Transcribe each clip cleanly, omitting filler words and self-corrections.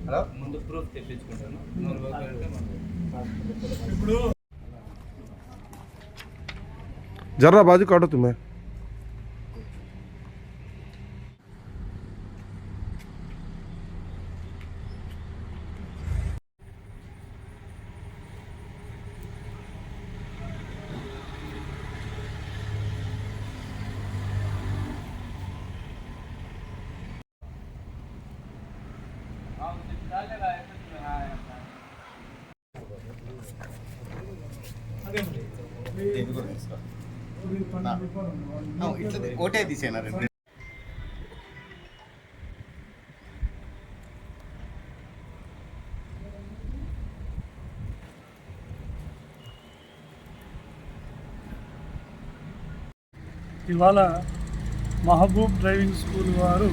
Hello ముందు proof తెప్పించుకుంటాను ఇప్పుడు जरा बाजू काटो तुम्हें ఒకటే తీసేనా రెండు ఇవాళ మహబూబ్ డ్రైవింగ్ స్కూల్ వారు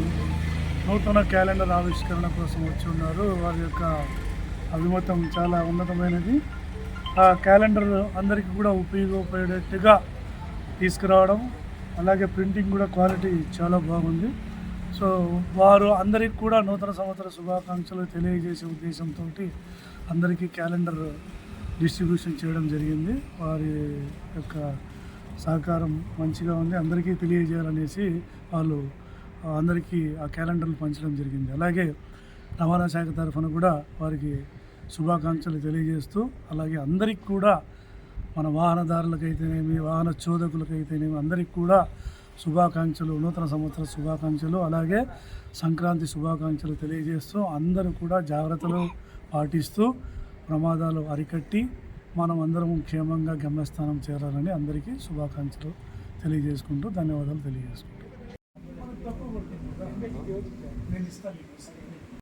నూతన క్యాలెండర్ ఆవిష్కరణ కోసం వచ్చి ఉన్నారు. వారి యొక్క అభిమతం చాలా ఉన్నతమైనది. ఆ క్యాలెండర్ అందరికీ కూడా ఉపయోగపడేట్టుగా తీసుకురావడం, అలాగే ప్రింటింగ్ కూడా క్వాలిటీ చాలా బాగుంది. సో వారు అందరికీ కూడా నూతన సంవత్సర శుభాకాంక్షలు తెలియజేసే ఉద్దేశంతో అందరికీ క్యాలెండర్ డిస్ట్రిబ్యూషన్ చేయడం జరిగింది. వారి యొక్క సహకారం మంచిగా ఉంది. అందరికీ తెలియజేయాలనేసి వాళ్ళు అందరికీ ఆ క్యాలెండర్లు పంచడం జరిగింది. అలాగే రవాణా శాఖ తరఫున కూడా వారికి శుభాకాంక్షలు తెలియజేస్తూ, అలాగే అందరికీ కూడా మన వాహనదారులకైతేనేమి, వాహన చోదకులకైతేనేమి అందరికీ కూడా శుభాకాంక్షలు, నూతన సంవత్సర శుభాకాంక్షలు, అలాగే సంక్రాంతి శుభాకాంక్షలు తెలియజేస్తూ అందరూ కూడా జాగ్రత్తలు పాటిస్తూ ప్రమాదాలు అరికట్టి మనం అందరం క్షేమంగా గమ్యస్థానం చేరాలని అందరికీ శుభాకాంక్షలు తెలియజేసుకుంటూ ధన్యవాదాలు తెలియజేసుకుంటూ